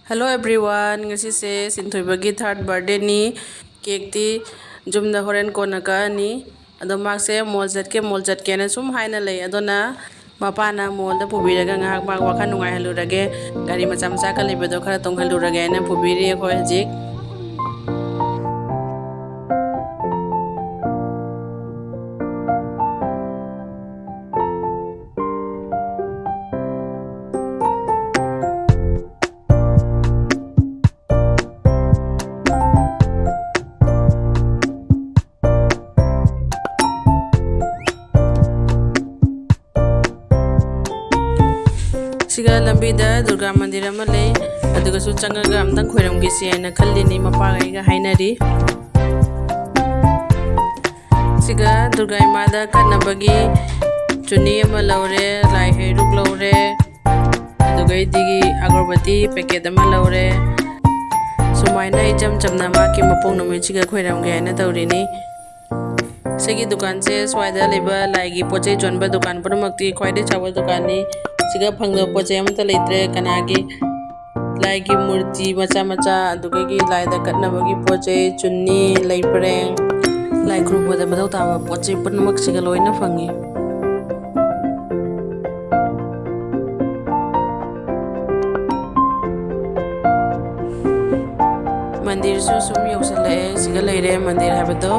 Hello everyone, ngasi se Shinthoibagi third birthday ni cake ti jumda horen kona ka ni ado makse mol jatke na sum haina lei adona mapana mol da pubiraga ngahak mak wakhan nungai halurage gari macha macha ka lebedo khara tong halurage na pubiri khoi hajik siga lambida durga mandir ama lei aduga su changaga amtang khoiram gi si na khallini mapa ga hainari siga durga imada kanabagi chuni ama laure lai heruk laure aduga digi agarbati packet ama laure sumaina icham chamna ma ki mapong numi siga khoiram gi haina tawrini segi dukan se swaida leba laigi poche jonba dukan purumakti khwaide chawal dukan ni siga phangda poche amta leitre kanagi laigi murti macha macha adugagi laida katnabagi poche chunni leipreng lai khruboda badau tawa poche purumak siga loina phangi mandir su sum yousalae siga leire mandir habado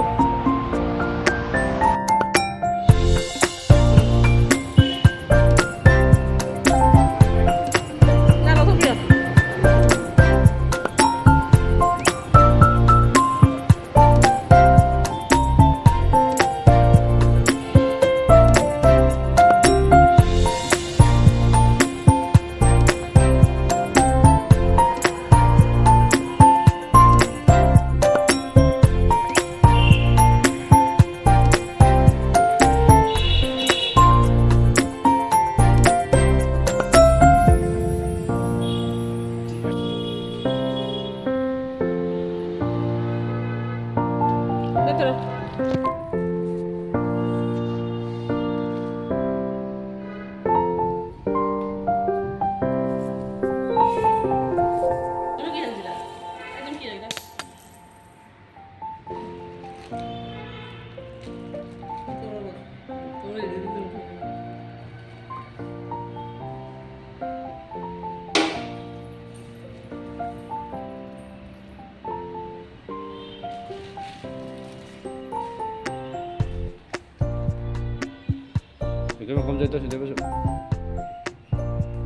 Itu mah kamu jatuh, sudah masuk.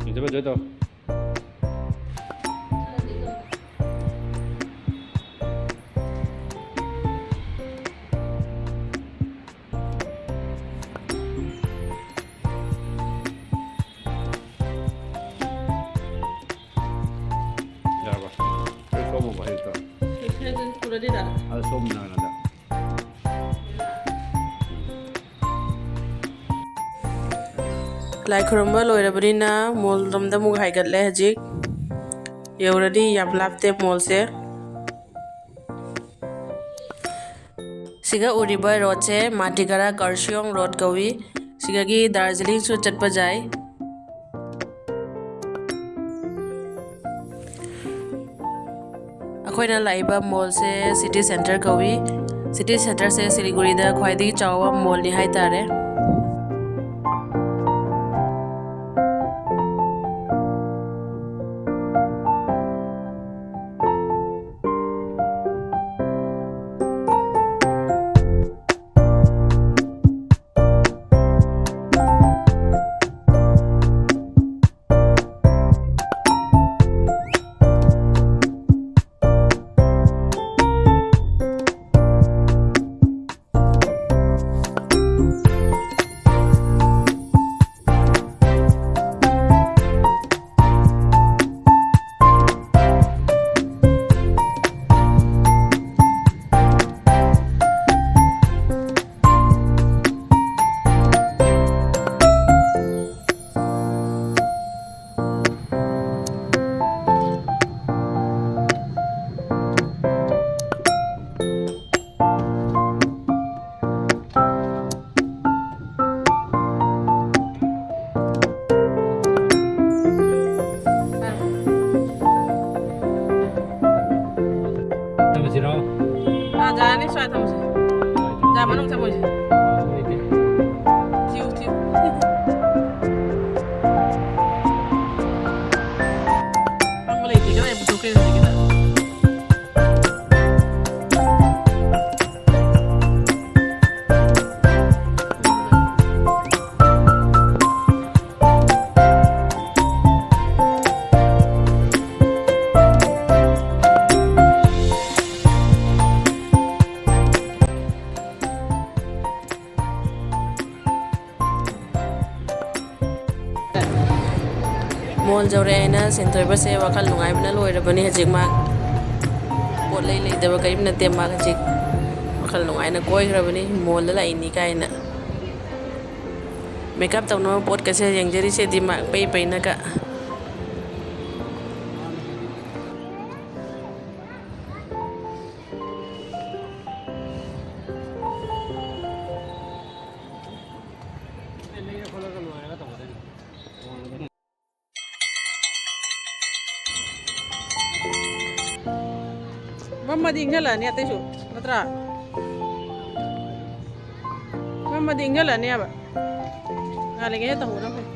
Itu mah jatuh. Ya apa? Ada som apa itu? Ada som nak ada. lai khurumba loirabadina mol romda mug haigatle hajik yeuradi yam lapte mol se siga uriba road se matigara karsiong road kawi siga gi darjeeling su chatpa jai akoina laiba mol se city center kawi city center se siliguri da khwaidagi chawa mol ni haitare ꯃꯣꯜ ꯖꯧꯔꯛꯑꯦꯅ ꯁꯤꯟꯊꯣꯏꯕꯁꯦ ꯋꯥꯈꯜ ꯅꯨꯡꯉꯥꯏꯕꯅ ꯂꯣꯏꯔꯕꯅꯤ ꯍꯧꯖꯤꯛ ꯃꯥ ꯄꯣꯠ ꯂꯩꯗꯕ ꯀꯔꯤꯝ ꯅꯠꯇꯦ ꯃꯥ ꯍꯧꯖꯤꯛ ꯋꯥꯈꯜ ꯅꯨꯡꯉꯥꯏꯅ ꯀꯣꯏꯈ꯭ꯔꯕꯅꯤ ꯃꯣꯜꯗ ꯂꯥꯛꯏꯅꯤ ꯀꯥꯏꯅ ꯃꯦꯀꯞ ꯇꯧꯅꯕ ꯄꯣꯠꯀꯁꯦ ꯌꯦꯡꯖꯔꯤꯁꯦꯗꯤ ꯃꯥ ꯄꯩ ꯄꯩꯅꯒ ꯃꯝꯃꯗꯤ ꯏꯪꯁꯜꯂꯛꯑꯅꯤ ꯑꯇꯩꯁꯨ ꯅꯠꯇ꯭ꯔꯥ ꯃꯝꯃꯗꯤ ꯏꯪꯁꯜꯂꯛꯑꯅꯦꯕ ꯉꯥꯜꯂꯤꯉꯩꯗ ꯇꯧꯍꯧꯕꯅ ꯐꯩ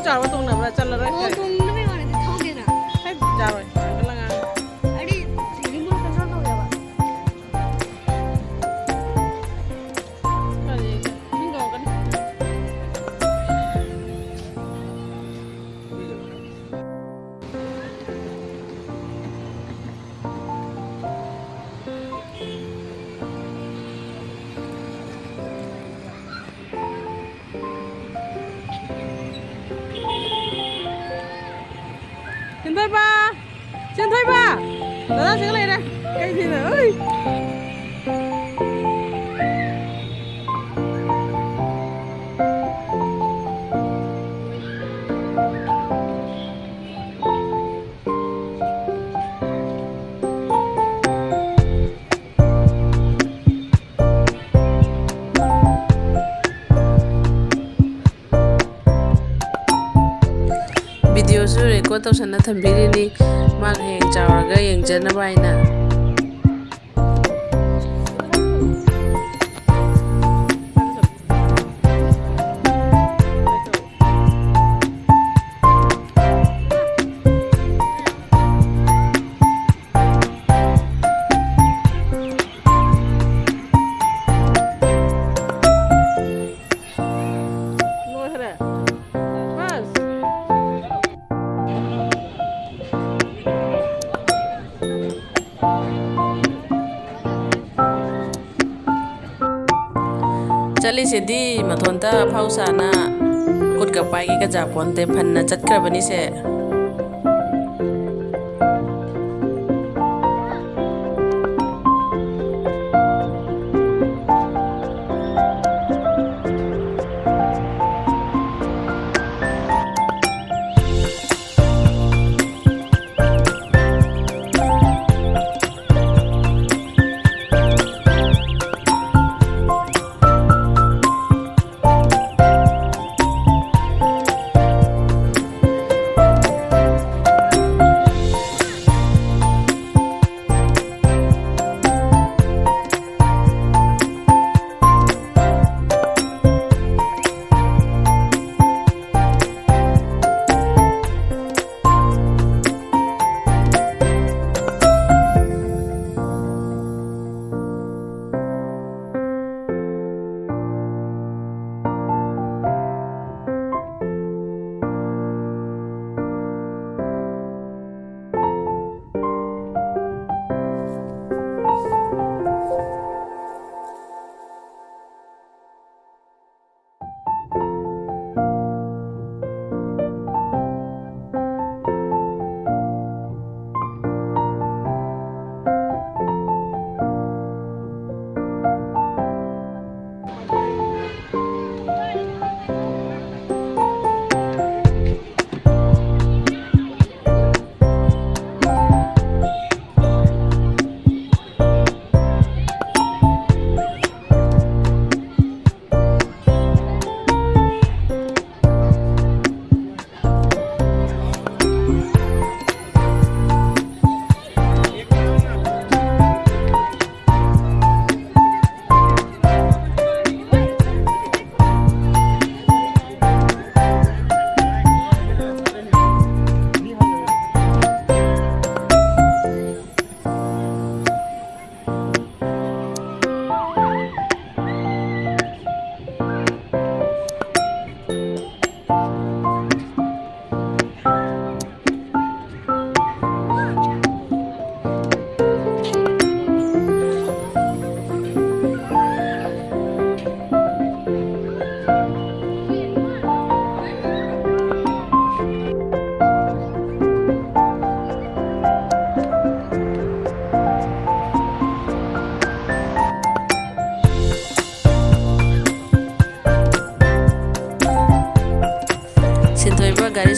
ꯆꯥꯔꯕ ꯇꯣꯡꯅꯕ꯭ꯔꯥ ꯆꯠꯂꯔꯣꯏ ꯆꯥꯔꯣꯏ Shinthoiba! Shinthoiba! Dada sing lại đây. Cái gì nữa ơi? ꯚꯤꯗꯤꯑꯣꯁꯨ ꯔꯦꯀꯣꯔꯗ ꯇꯧꯁꯟꯅ ꯊꯝꯕꯤꯔꯤꯅꯤ ꯃꯥ ꯍꯌꯦꯡ ꯆꯥꯎꯔꯒ ꯌꯦꯡꯖꯅꯕ ꯍꯥꯏꯅ ꯆꯠꯂꯤꯁꯤꯗꯤ ꯃꯊꯣꯟꯇ ꯑꯐꯥꯎ ꯁꯥꯅ ꯈꯨꯠꯀ ꯄꯥꯏꯒꯦꯒ ꯖꯥꯄꯣꯟꯇꯦ ꯐꯟꯅ ꯆꯠꯈ꯭ꯔꯕꯅꯤꯁꯦ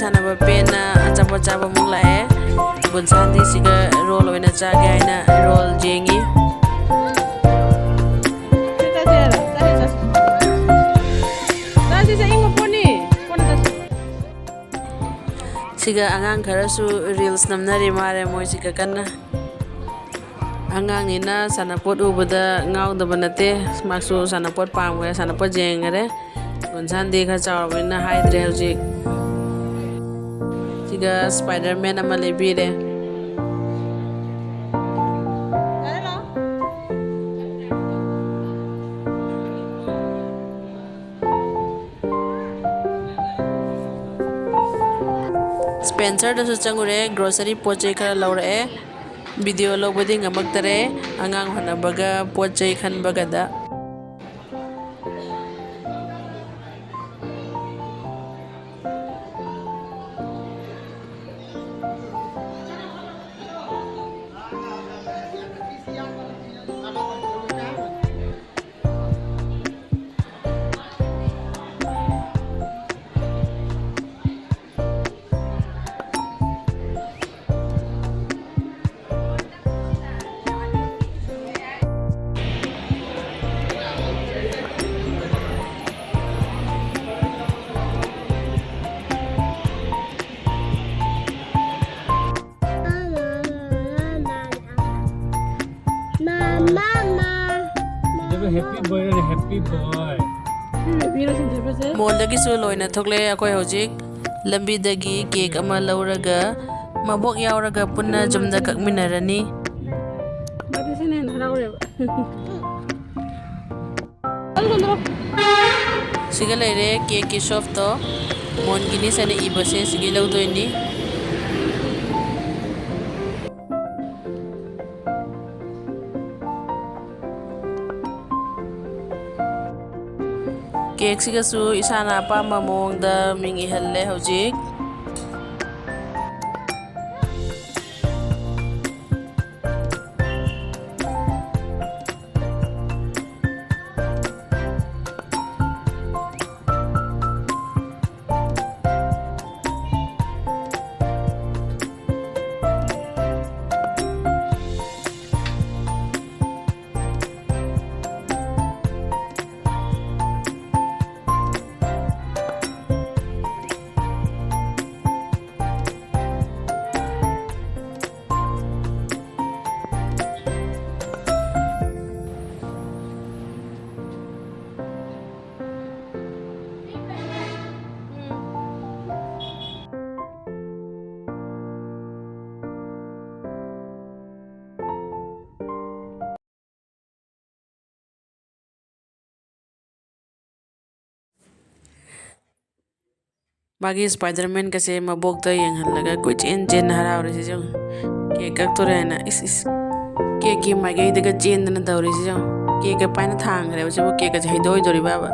sanaba pena achapot chaba mung lae bunsandi siga roll oina chage aina roll jengi siga angang kharasu reels namnari mare moi siga kanna angang ina sanapot ubada ngaudaba nate maksu sanapot pamgare sanapot jengare bunsandi kha chawrabina haidre hojik siga spiderman ama lebire Spencer dasu changure grocery pochai khara laurae video lobadi ngamaktare angang honabaga pochai khanbagada Happy boy, happy boy. Moldagisu loina thokle akoi hojik lambidagi cake ama lauraga mabok yauraga punna jumda kakminarani siga leire cake ki shop to mongini sane ibase sigi lawdoini cake sigasu isana apamba mongda ming ihalle hojik magi spiderman kase mabokta yenghallaga koichen chen haraure si jong cake kaktore na is cake ki magai daga chen dana daure si jong cake ka paina thangre ochibo cake ka haidoi dori baba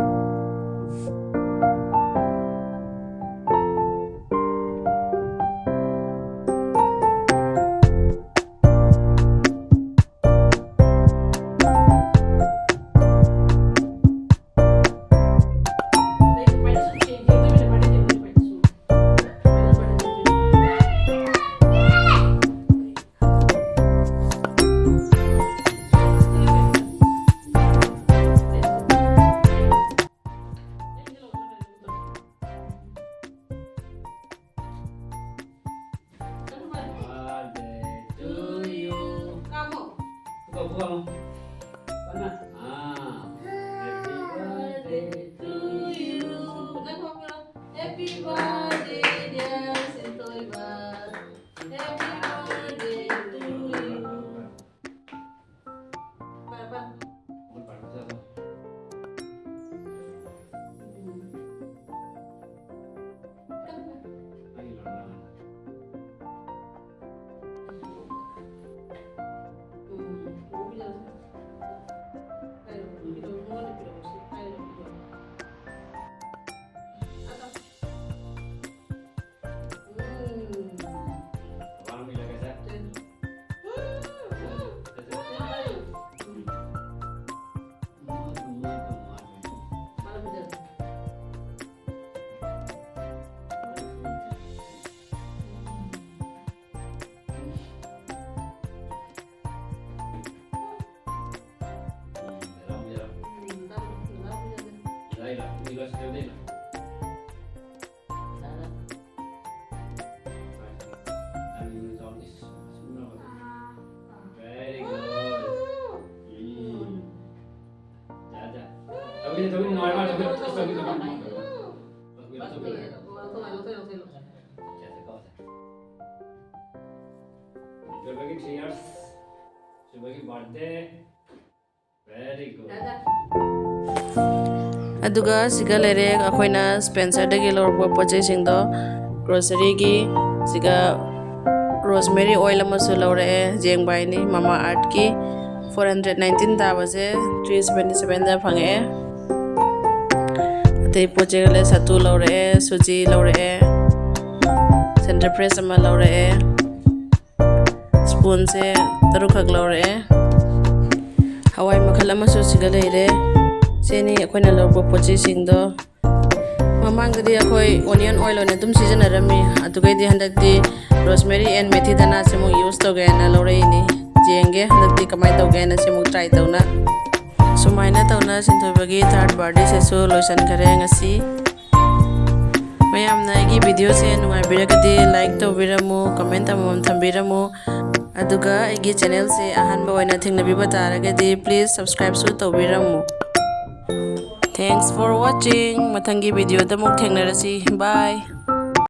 buka mau. Sana. Ah. Happy birthday to you. Happy birthday dear Shinthoiba. Happy birthday to you. Papa. Very good. Tapi normal tapi sebagai cheers, sebagai birthday. Very good. Aduga siga lere akoina Spencer dagi lorba poche singdo grocery gi siga rosemary oil amasu lore jeng bai ni mama art ki 419 ta base 377 da phange ate poche le satu lore suji lore center press ama lore spoon se tarukhak lore hawai makhal amasu siga lere seni akoina lorba poche singdo mamangdadi akoi onion oil on dum season arami adugai di handakdi rosemary and methi dana semu use to gaina lore ni jenge handakdi kamai to gaina semu try tawna sumaina tawna Shinthoibagi third birthday se so loisan kare ngasi mayamna igi video se nungai biragadi like to biramu comment amam thambiramu aduga igi channel se ahanba oina thingnabi bataragadi please subscribe su to biramu. Thanks for watching. Matangi video da muk thengnarasi. Bye.